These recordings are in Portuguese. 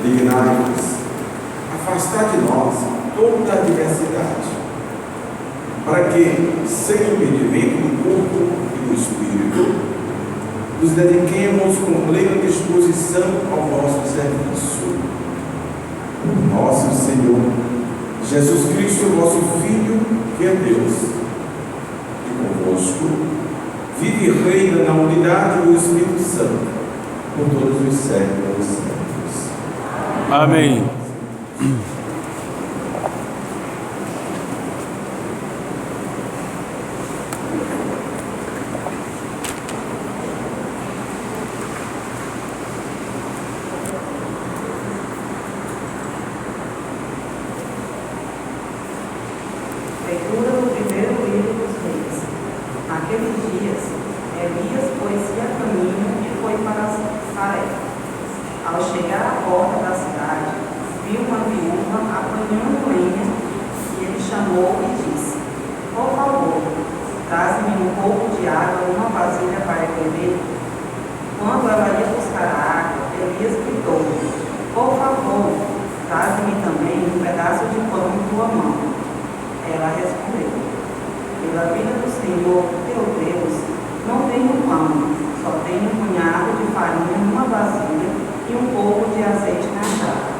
Dignai-vos, afastai de nós toda a adversidade, para que, sem impedimento do corpo e do espírito, nos dediquemos com plena disposição ao vosso serviço. Por nosso Senhor Jesus Cristo, vosso Filho, que é Deus, e convosco, vive e reina na unidade do Espírito Santo, por todos os séculos dos séculos. Amém. Leitura do primeiro livro dos Reis. Naqueles dias, Elias pôs-se a caminho e foi para Sarepta. Ao chegar à porta da cidade, viu uma viúva apanhando lenha e ele chamou e disse: por favor, traze-me um pouco de água numa vasilha para beber. Quando ela ia buscar a água, Elias gritou: por favor, traze-me também um pedaço de pão em tua mão. Ela respondeu: pela vida do Senhor, teu Deus, não tenho pão, só tenho um punhado de farinha numa vasilha e um pouco de azeite na jarra.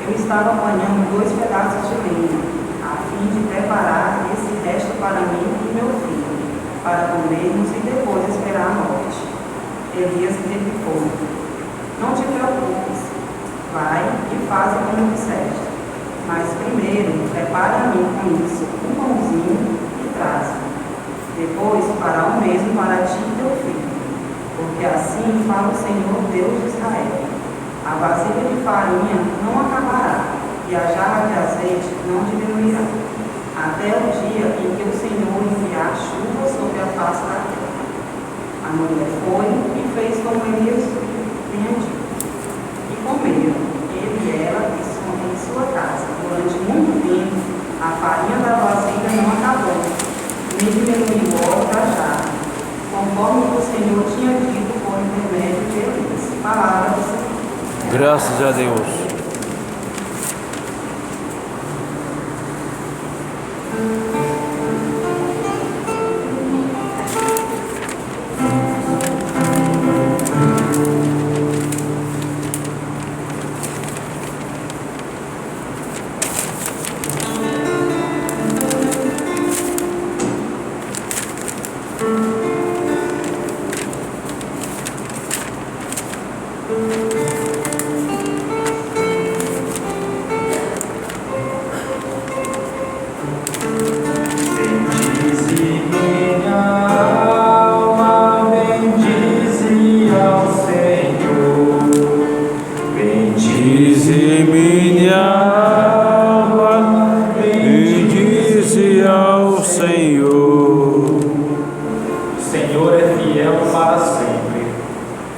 Eu estava apanhando 2 pedaços de lenha, a fim de preparar esse resto para mim e meu filho, para comermos e depois esperar a morte. Elias replicou: não te preocupes, vai e faze como disseste. Mas primeiro, prepara-me com isso um pãozinho e traze-me. Depois fará o mesmo para ti e teu filho. Porque assim fala o Senhor Deus de Israel: a vasilha de farinha não acabará, e a jarra de azeite não diminuirá, até o dia em que o Senhor enviar chuva sobre a face da terra. A mulher foi e fez como Elias tinha dito. E comeram, ele e ela, em sua casa. Durante muito tempo, a farinha da vasilha não acabou, nem diminuiu o óleo da jarra, conforme o Senhor tinha dito por intermédio de Elias. Palavra do Senhor. Graças a Deus.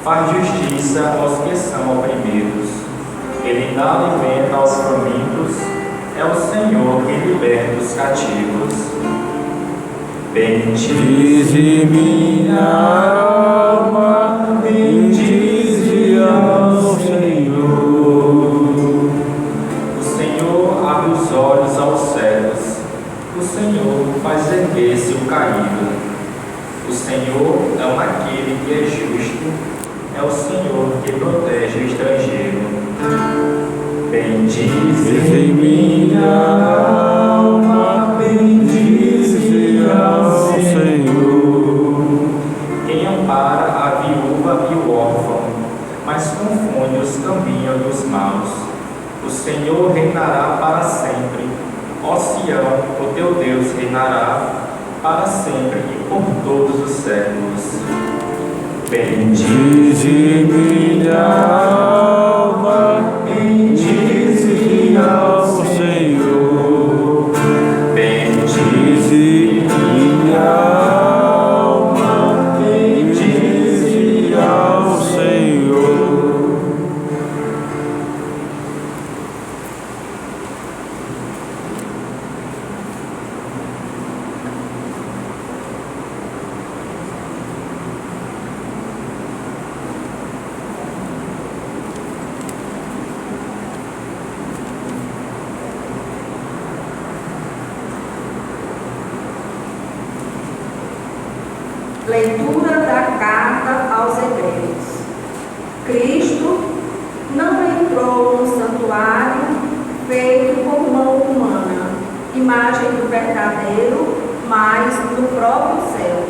Faz justiça aos que são oprimidos. Ele dá alimento aos famintos. É o Senhor que liberta os cativos. Bendize minha alma, bendize ao Senhor. O Senhor abre os olhos aos cegos. O Senhor faz erguer-se o caído. O Senhor é aquele que é justo. É o Senhor que protege o estrangeiro. Bendize minha alma, bendize ao Senhor. Quem ampara a viúva e o órfão, mas confunde os caminhos dos maus. O Senhor reinará para sempre. Ó Sião, o teu Deus reinará para sempre e por todos os séculos. Bendize minha alma, bendize ao Senhor. Bendize minha alma, bendize ao Senhor. Leitura da carta aos Hebreus. Cristo não entrou no santuário feito por mão humana, imagem do verdadeiro, mas no próprio céu,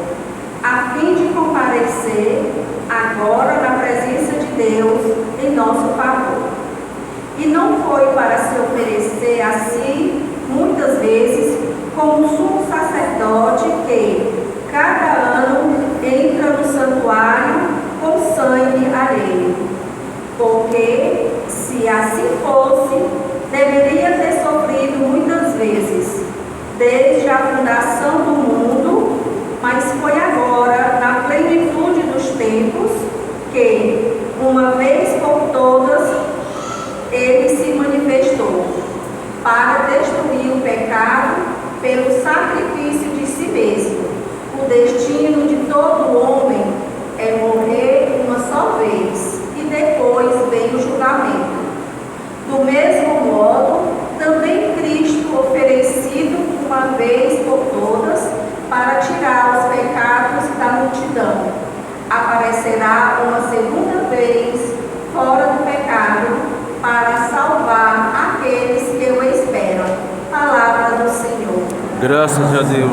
a fim de comparecer agora na presença de Deus em nosso favor. E não foi para se oferecer a si, muitas vezes, como sumo sacerdote que, cada ano, entra no santuário com sangue alheio. Porque, se assim fosse, deveria ter sofrido muitas vezes, desde a fundação do mundo, mas foi agora, na plenitude dos tempos, que, uma vez por todas, ele se manifestou, para destruir o pecado pelo sacrifício de si mesmo. O destino de todo homem é morrer uma só vez, e depois vem o julgamento. Do mesmo modo, também Cristo, oferecido uma vez por todas, para tirar os pecados da multidão, aparecerá uma segunda vez fora do pecado, para salvar aqueles que o esperam. Palavra do Senhor. Graças a Deus.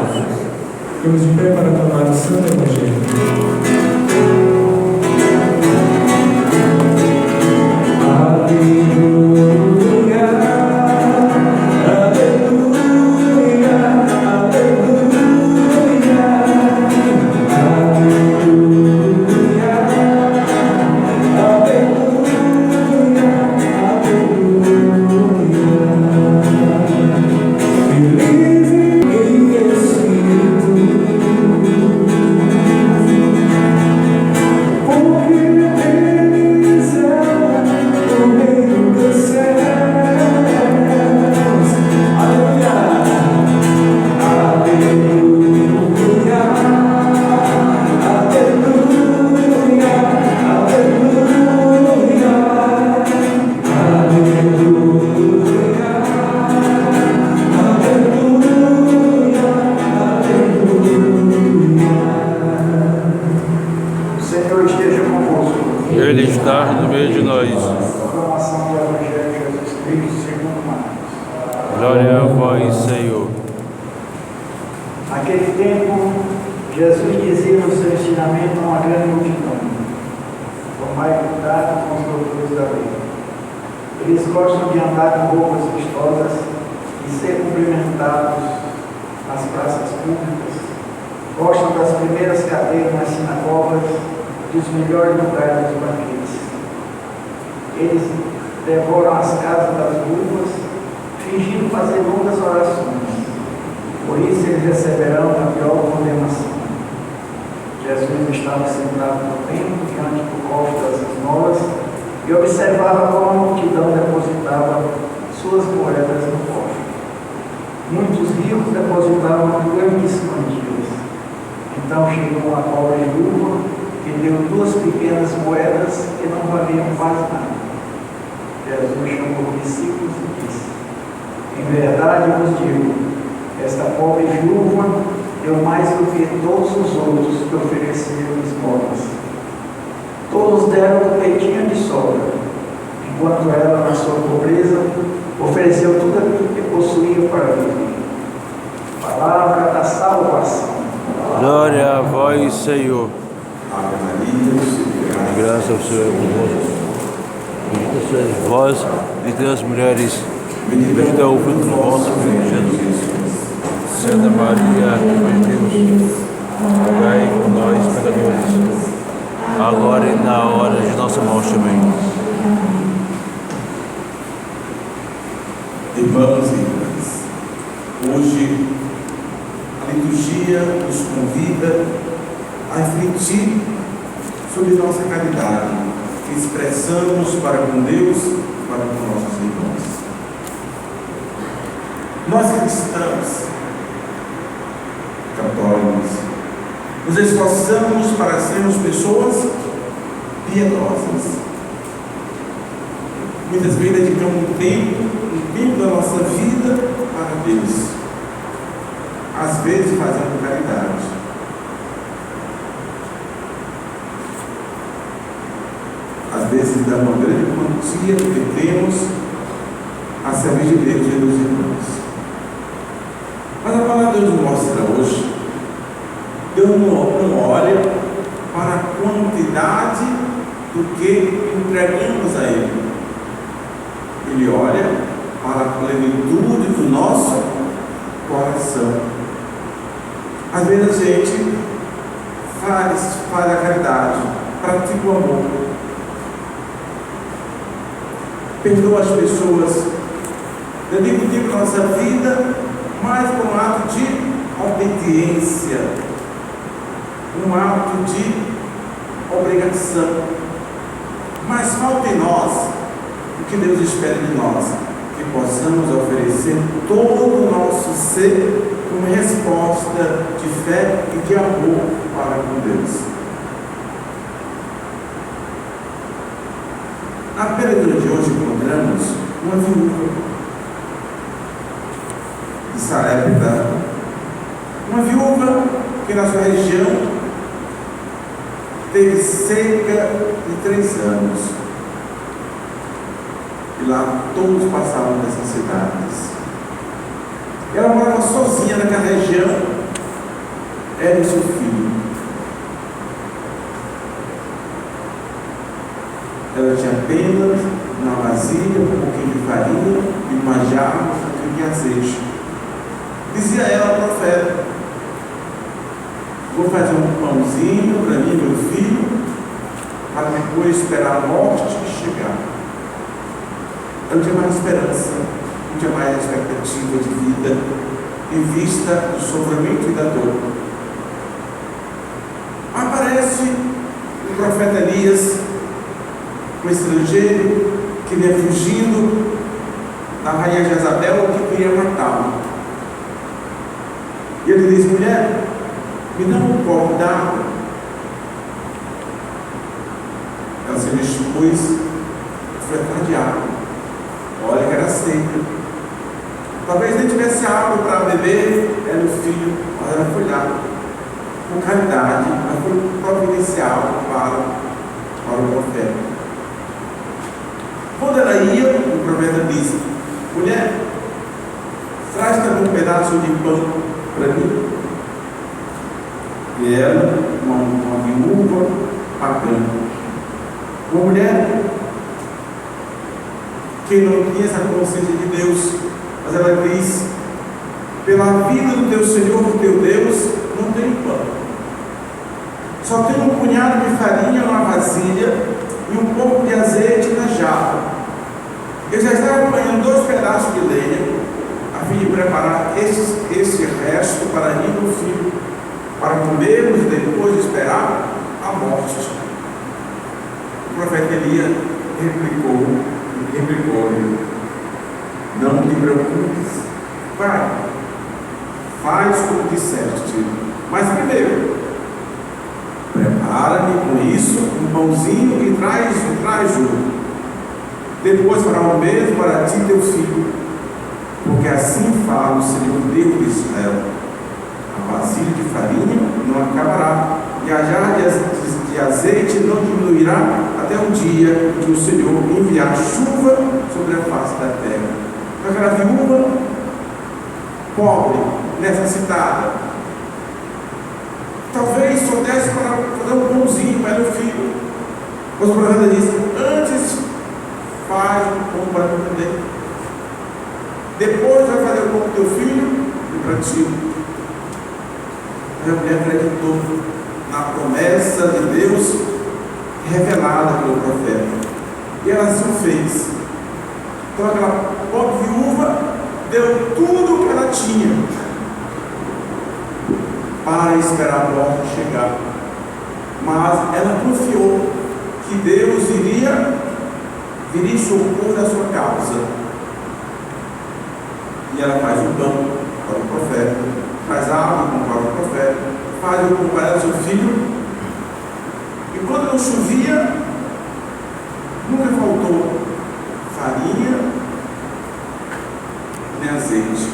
Ficamos de pé para tomar o Santo Evangelho. Aleluia, aleluia, aleluia, aleluia, aleluia. Feliz em Espírito, porque eles no meio dos céus. Aleluia, aleluia, aleluia, aleluia, O Senhor esteja convosco. Ele está no meio de nós. Proclamação do Evangelho de Jesus Cristo segundo Marcos. Glória a vós, Senhor. Naquele tempo, Jesus dizia no seu ensinamento a uma grande multidão: tomai cuidado com os doutores da lei. Eles gostam de andar com roupas vistosas e ser cumprimentados nas praças públicas, gostam das primeiras cadeiras nas sinagogas, dos melhores lugares dos banquetes. Eles devoram as casas das viúvas, fingindo fazer longas orações. Por isso eles receberão a pior condenação. Jesus estava sentado no templo, diante do cofre das esmolas, e observava como a multidão depositava suas moedas no cofre. Muitos ricos depositavam grandes quantias. Então chegou uma pobre viúva que deu 2 pequenas moedas que não valiam quase nada. Jesus chamou os discípulos e disse: em verdade vos digo, esta pobre viúva deu mais do que todos os outros que ofereceram esmolas. Todos deram o que tinham de sobra, enquanto ela, na sua pobreza, ofereceu tudo aquilo que possuía para viver. Palavra da salvação. Glória a vós, Senhor. Ave Maria, cheia de graça. Graças ao Senhor é convosco. Bendita sois vós entre as mulheres, bendito é o fruto do vosso filho Jesus. Santa Maria, Mãe de Deus, rogai por nós, pecadores, agora e na hora de nossa morte. Amém. Irmãos e irmãs, hoje a liturgia nos convida a refletir sobre nossa caridade, que expressamos para com Deus e para com nossos irmãos. Nós cristãos, católicos, nos esforçamos para sermos pessoas piedosas. Muitas vezes dedicamos um tempo da nossa vida para Deus. Às vezes fazendo caridade. necessitamos uma grande quantia do que temos a servir de Deus e dos irmãos. Mas a palavra de Deus mostra hoje, Deus não olha para a quantidade do que entregamos a Ele. Ele olha para a plenitude do nosso coração. Às vezes a gente faz a caridade, pratica o amor, perdoa as pessoas, dedica o tempo da nossa vida mais por um ato de obediência, um ato de obrigação. Mas falta em nós o que Deus espera de nós, que possamos oferecer todo o nosso ser como resposta de fé e de amor para com Deus. Na peregrina de hoje encontramos uma viúva de Sarepta, uma viúva que na sua região teve cerca de 3 anos. E lá todos passavam nessas cidades. Ela morava sozinha naquela região, ela e seu filho. Ela tinha apenas uma vasilha, um pouquinho de farinha e uma jarra, um pouquinho de azeite. Dizia ela ao profeta: vou fazer um pãozinho para mim e meu filho, para depois esperar a morte chegar. Eu não tinha mais esperança, não tinha mais expectativa de vida, em vista do sofrimento e da dor. Aparece o profeta Elias, um estrangeiro que vinha fugindo da rainha Jezabel, que queria matá-lo. E ele diz: mulher, me dá um copo d'água. Ela se dispôs, foi atrás de água. Olha que era seca. Talvez nem tivesse água para beber, era o filho, mas ela foi lá, com caridade, ela foi providenciar água para o profeta. Quando ela ia, o profeta disse: mulher, traz também um pedaço de pão para mim. E ela, uma viúva pagã, uma mulher que não tinha essa consciência de Deus, mas ela diz: pela vida do teu Senhor, do teu Deus, não tem pão, só tem um punhado de farinha numa vasilha e um pouco de azeite na jarra. Eu já estava apanhando 2 pedaços de lenha a fim de preparar esse resto para mim e meu filho, para comermos e depois esperar a morte. O profeta Elias replicou-lhe: não te preocupes, vai, faz como disseste, mas primeiro prepara-me com isso um pãozinho e traz junto. Depois fará o mesmo para ti e teu filho, porque assim fala o Senhor Deus de Israel: a vasilha de farinha não acabará, e a jarra de azeite não diminuirá até o dia em que o Senhor enviar chuva sobre a face da terra. Aquela viúva pobre, necessitada, talvez só desse para fazer um pãozinho para o filho. Mas o profeta disse: antes faz um pão para comer, depois vai fazer o pão para o teu filho e para ti. A mulher acreditou na promessa de Deus revelada pelo profeta, e ela assim fez. Então aquela pobre viúva deu tudo o que ela tinha para esperar a morte chegar, mas ela confiou que Deus iria vir em socorro da sua causa. E ela faz o pão para o profeta, faz água para o profeta, faz o pão para o seu filho. E quando não chovia, nunca faltou farinha nem azeite.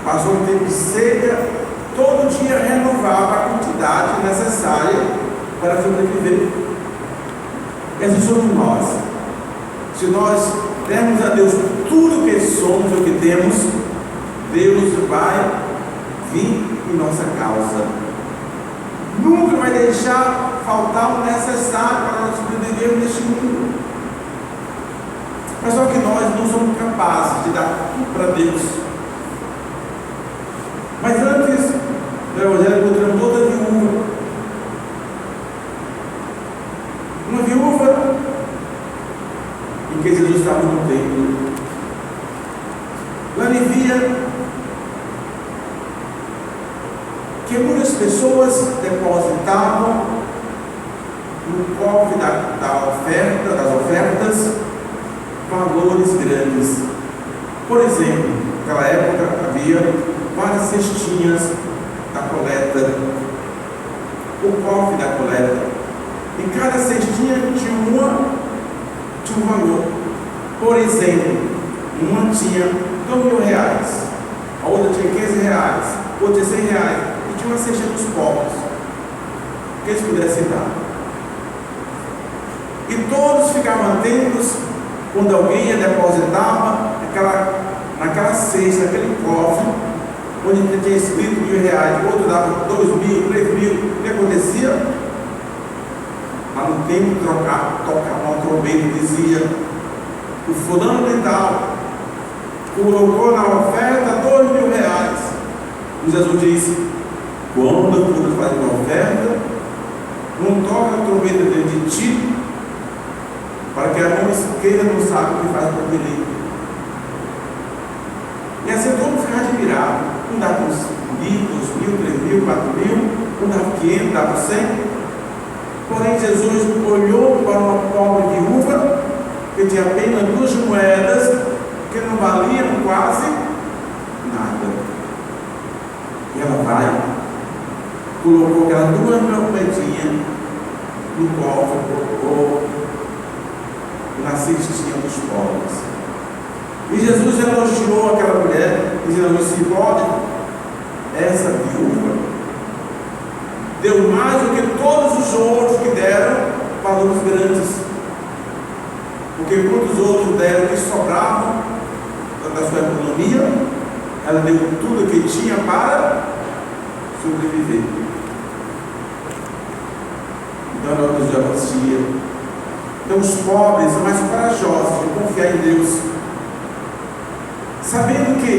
Passou um tempo de seca, todo dia renovava a quantidade necessária para sobreviver. E assim somos nós. Se nós dermos a Deus tudo que somos, o que temos, Deus vai vir em nossa causa. Nunca vai deixar faltar o necessário para nós sobrevivermos neste mundo. Mas só que nós não somos capazes de dar tudo para Deus. Mas antes do Evangelho encontramos toda viúva. Uma viúva em que Jesus estava no templo. Ela via que muitas pessoas depositavam no cofre das ofertas valores grandes. Por exemplo, naquela época havia várias cestinhas da coleta, o cofre da coleta. E cada cestinha tinha um valor. Por exemplo, uma tinha R$2.000, a outra tinha R$15, a outra tinha R$100, e tinha uma cesta dos pobres, que eles pudessem dar. E todos ficavam atentos quando alguém depositava naquela cesta, naquele cofre, onde tinha escrito R$1.000, o outro dava R$2.000, R$3.000. O que acontecia? Lá no tempo tocava uma trombeta e dizia: o fulano de tal colocou na oferta R$2.000. E Jesus disse: quando tu faz uma oferta, não toca a trombeta dentro de ti, para que a mão esquerda não saiba o que faz para o direito. E assim todo mundo ficava admirado. Um dava uns 1.000, 2.000, 3.000, 4.000, um dava 500, dava 100. Porém, Jesus olhou para uma pobre viúva que tinha apenas 2 moedas, que não valiam quase nada. E ela vai, colocou aquelas 2 moedinhas no cofre, colocou na cestinha dos pobres. E Jesus elogiou aquela mulher, dizendo: se pode, essa viúva deu mais do que todos os outros que deram valores grandes. Porque quantos outros deram que sobravam da sua economia, ela deu tudo o que tinha para sobreviver. Então ela nos anuncia. Então os pobres são mais corajosos de confiar em Deus, sabendo que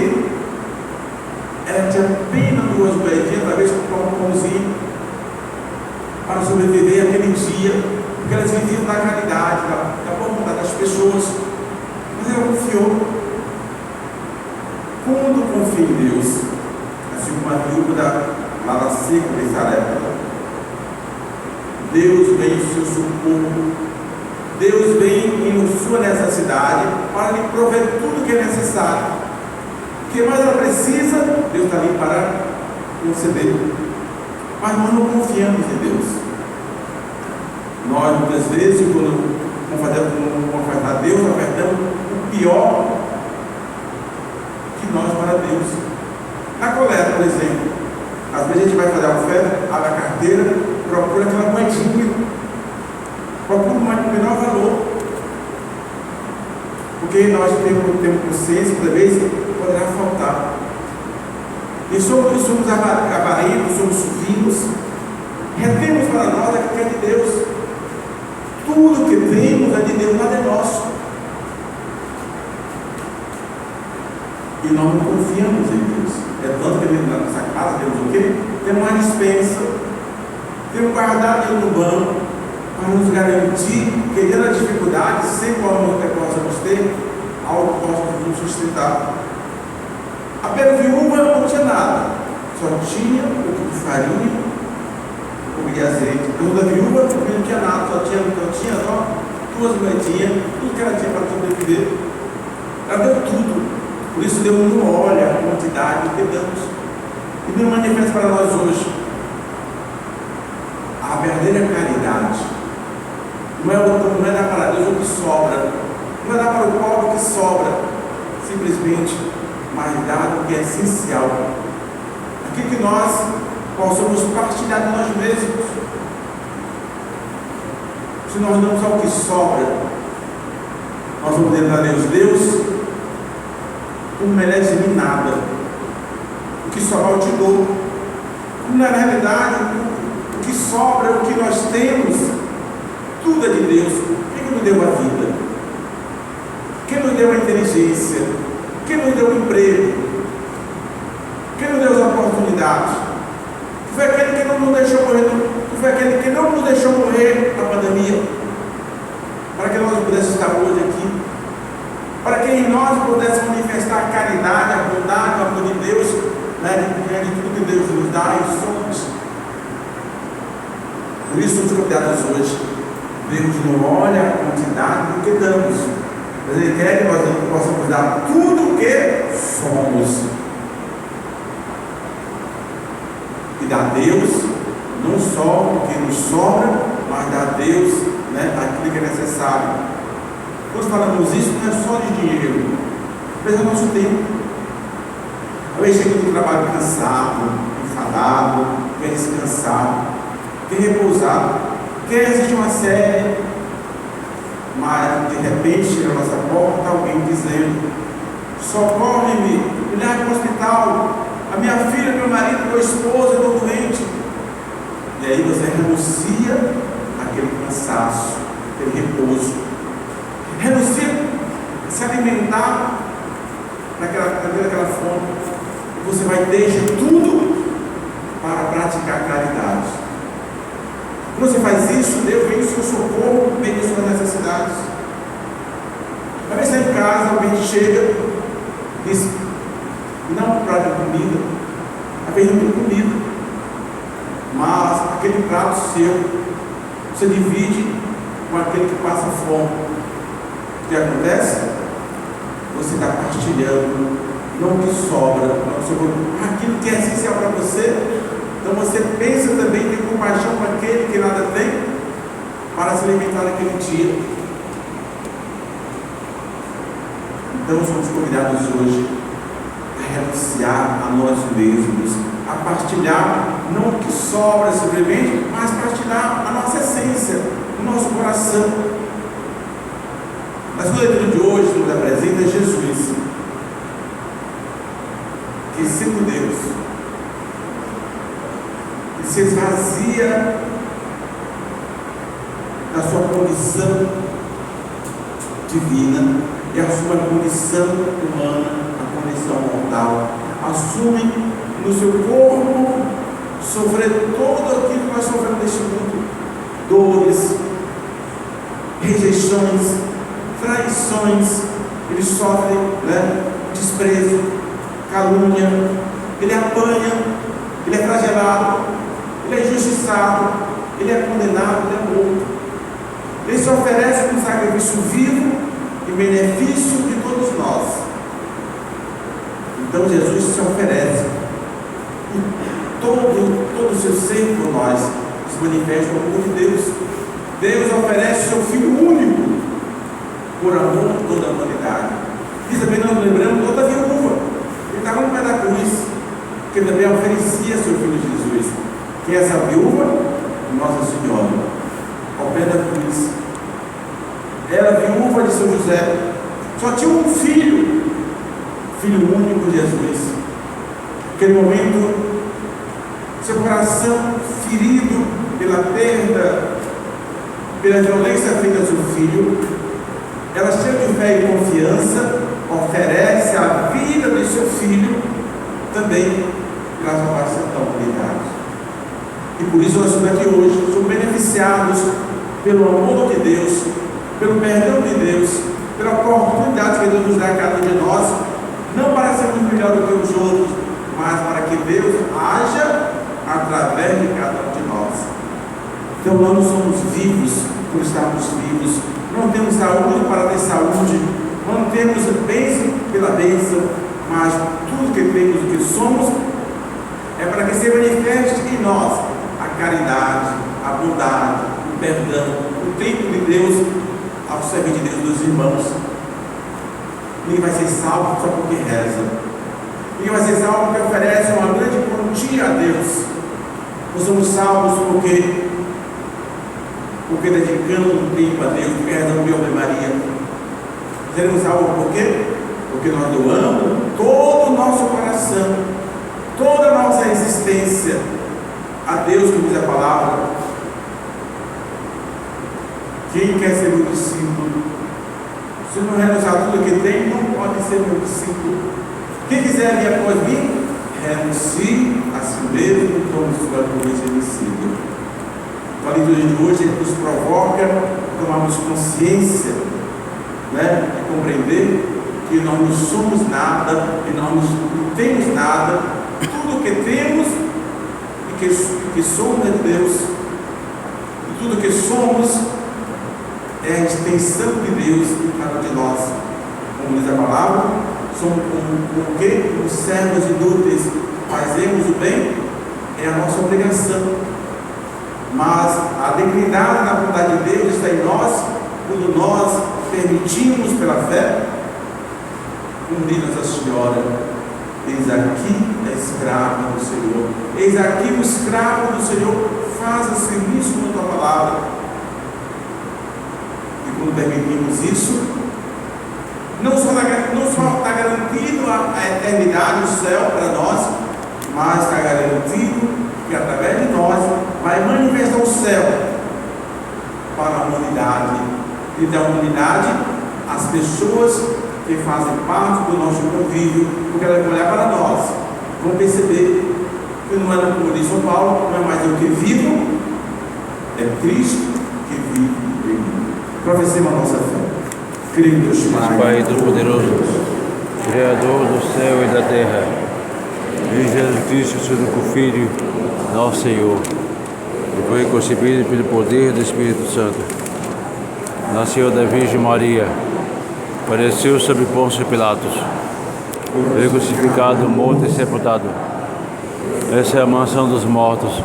ela tinha apenas 2 moedinhas, talvez comprar um pãozinho para sobreviver aquele dia, porque elas viviam da caridade, da boa vontade das pessoas. Mas ela confiou. Quando confia em Deus, assim como a viúva lá da seca de Sarepta, Deus vem em seu socorro, Deus vem em sua necessidade para lhe prover tudo que é necessário. O que mais ela precisa, Deus está ali para conceder. Mas nós não confiamos em Deus. Nós, muitas vezes, quando vamos ofertar a Deus, ofertamos o pior de nós para Deus. Na coleta, por exemplo, às vezes a gente vai fazer a oferta, abre a carteira, procura aquela moedinha, procura uma de menor valor. Porque nós temos consciência, toda vez, poderá faltar. E somos avarentos, somos subinos, retemos para nós aquilo que é de Deus. Tudo que temos é de Deus, nada é nosso. E nós não confiamos em Deus. É tanto que na nossa casa temos o quê? Temos uma dispensa, temos guardado dinheiro no banco, para nos garantir que, dentro da dificuldade, sem qual que possamos ter, algo possa nos sustentar. A pele viúva não tinha nada, só tinha um pouco de farinha, um pouco de azeite. A outra viúva também não tinha nada, só tinha 2 moedinhas, tudo que ela tinha para sobreviver. Ela deu tudo. Por isso Deus não olha a quantidade que damos. E não manifesta para nós hoje. A verdadeira caridade não é dar para Deus o que sobra, não é dar para o pobre o que sobra, simplesmente, mas dar o que é essencial. Aqui que nós possamos partilhar de nós mesmos. Se nós damos ao que sobra, nós vamos dizer a Deus, tu não merece de mim nada. O que sobra eu te dou. Na realidade, o que sobra, o que nós temos, tudo é de Deus. Quem nos deu a vida? Quem nos deu a inteligência? Quem nos deu o emprego? Quem nos deu as oportunidades? Que foi aquele que não nos deixou morrer, que foi aquele que não nos deixou morrer na pandemia, para que nós pudéssemos estar hoje aqui, para que em nós pudéssemos manifestar a caridade, a bondade, o amor de Deus, né, de tudo que Deus nos dá e somos. Por isso somos convidados hoje. Deus não olha a quantidade do que damos, mas Ele quer que nós possamos dar tudo o que somos. E dar a Deus não só o que nos sobra, mas dar a Deus, né, aquilo que é necessário. Quando falamos isso, não é só de dinheiro, mas é o nosso tempo. Talvez chegue do trabalho cansado, enfadado, quer descansar, quer repousar, quer assistir uma série, mas de repente chega na nossa porta alguém dizendo: socorre-me, me leve para o hospital, a minha filha, meu marido, meu esposo, eu estou doente. E aí você renuncia àquele cansaço, aquele repouso, renuncia a se alimentar daquela fome. Você vai deixar tudo para praticar a caridade. Quando você faz isso, Deus vem o seu socorro, vem as suas necessidades. Às vezes está em casa, alguém chega, diz: não um prato de comida, às vezes não tem comida, mas aquele prato seu, você divide com aquele que passa fome. O que acontece? Você está partilhando, não o que sobra, não aquilo que é essencial para você. Então você pensa também em ter compaixão com aquele que nada tem, para se alimentar naquele dia. Então somos convidados hoje a renunciar a nós mesmos, a partilhar não o que sobra simplesmente, mas partilhar a nossa essência, o nosso coração. A segunda leitura de hoje nos apresenta Jesus, que sendo Deus, que se esvazia da sua condição divina e assume a condição humana, a condição mortal, assume no seu corpo sofrer todo aquilo que nós sofremos neste mundo: dores, rejeições, traições. Ele sofre, né, desprezo, calúnia, ele apanha, ele é flagelado, ele é injustiçado, ele é condenado, ele é morto. Ele se oferece como sacrifício vivo em benefício de todos nós. Então Jesus se oferece, e todo o seu ser por nós se manifesta o amor de Deus. Deus oferece o seu Filho único por amor de toda a humanidade. E também nós lembramos toda a viúva. Ele estava no pé da cruz, que também oferecia seu Filho Jesus. Que é essa viúva? Nossa Senhora, ao pé da cruz. Era viúva de São José, só tinha um filho, filho único de Jesus. Naquele momento, seu coração ferido pela perda, pela violência feita ao seu filho, ela, cheia de fé e confiança, oferece a vida de seu filho também pela salvação da humanidade. E por isso nós estamos aqui hoje, somos beneficiados pelo amor de Deus, pelo perdão de Deus, pela oportunidade que Deus nos dá a cada um de nós, não para sermos melhores do que os outros, mas para que Deus haja através de cada um de nós. Então nós não somos vivos por estarmos vivos, não temos saúde para ter saúde, não temos bênção pela bênção, mas tudo que temos, o que somos, é para que se manifeste em nós a caridade, a bondade, o perdão, o tempo de Deus ao serviço de Deus dos irmãos. Ninguém vai ser salvo só porque reza. Ninguém vai ser salvo porque oferece uma grande quantia a Deus. Nós somos salvos porque porque dedicamos um tempo a Deus, porque rezamos de Ave Maria. Seremos salvos por quê? Porque nós doamos todo o nosso coração, toda a nossa existência a Deus, como diz a palavra. Quem quer ser meu discípulo, se não renunciar tudo que tem, não pode ser meu discípulo. Quem quiser vir após mim, renuncie a si mesmo, tome sua cruz e me siga. A liturgia de hoje nos provoca a tomarmos consciência, né, de compreender que nós não somos nada, que nós não temos nada, tudo que temos e que somos de Deus, e tudo que somos é a extensão de Deus em cada um de nós. Como diz a palavra, somos como que os servos inúteis, fazemos o bem, é a nossa obrigação. Mas a dignidade da vontade de Deus está em nós, quando nós permitimos pela fé, como diz Nossa Senhora, eis aqui a escrava do Senhor, eis aqui o escravo do Senhor, faça-se isso com a tua palavra. E quando permitimos isso, não só está garantido a eternidade, o céu para nós, mas está garantido que através de nós vai manifestar o céu para a humanidade, e da humanidade as pessoas que fazem parte do nosso convívio, porque elas vão olhar para nós, vão perceber que não é, como diz São Paulo, não é mais eu que vivo, é Cristo que vive em mim. Professemos a nossa fé. Creio em Deus Pai Todo-Poderoso, Criador do céu e da terra, em Jesus Cristo, seu único Filho, nosso Senhor, que foi concebido pelo poder do Espírito Santo. Nasceu da Virgem Maria, padeceu sob Pôncio Pilatos, foi crucificado, morto e sepultado. Essa é a mansão dos mortos,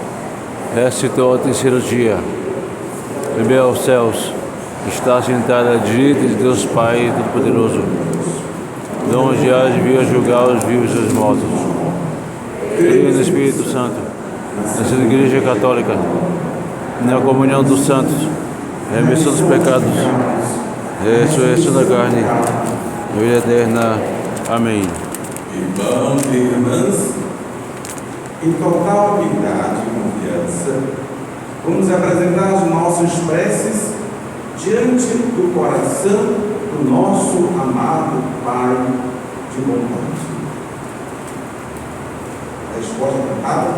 ressuscitou ao terceiro dia, subiu aos céus, está sentado à direita de Deus Pai Todo-Poderoso, de onde há de vir a julgar os vivos e os mortos. Creio no Espírito Santo, na Santa Igreja Católica, na comunhão dos santos, remissão dos pecados, ressurreição da carne, vida eterna. Amém. Irmãos e irmãs, em total humildade e confiança, vamos apresentar as nossas preces diante do coração do nosso amado Pai de bondade. A resposta cantada?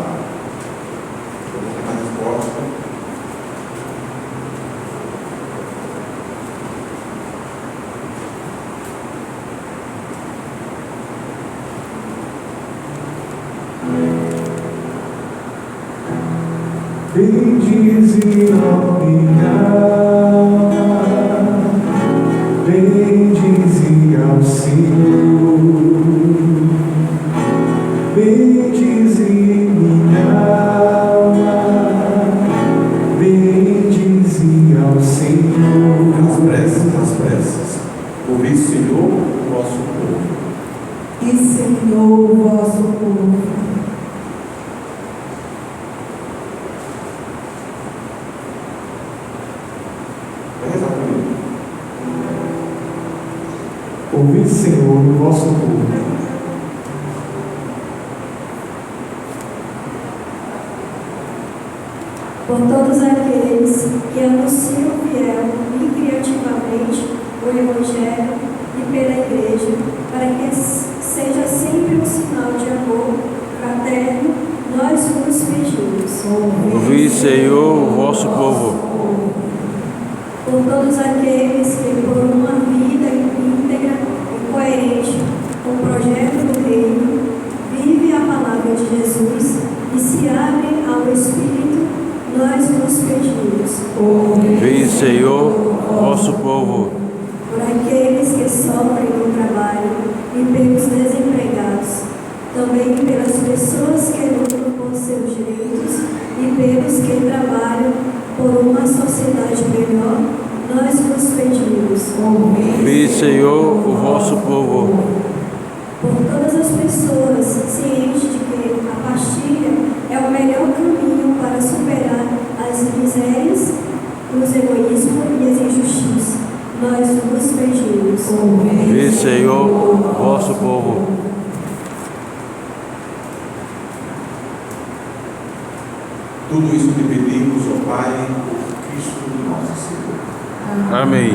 Vamos ter a resposta. Bendize a minha alma, bendize ao Senhor, bendize minha alma, bendize ao Senhor. As preces, ouvi, Senhor, o vosso povo. E Senhor, o vosso povo. Ouvi, Senhor, o vosso povo. Por todos aqueles que anunciam fiel e criativamente o Evangelho e pela Igreja, para que seja sempre um sinal de amor fraterno, nós vos pedimos. Ouvi, Senhor, o vosso povo. Por todos aqueles que, por uma vida íntegra e coerente com o projeto do Reino, vivem a palavra de Jesus e se abrem ao Espírito, nós vos pedimos. Ouvi, Senhor, o vosso povo. Por aqueles que sofrem no trabalho e pelos desempregados, também pelas pessoas que lutam por seus direitos e pelos que trabalham por uma sociedade melhor, nós vos pedimos. Ouvi, Senhor, o vosso povo. Por todas as pessoas cientes de que a partilha é o melhor caminho para superar as misérias, os pedimos. Vê, Senhor, o vosso povo. Tudo isso que pedimos, ó Pai, por Cristo nosso Senhor. Amém.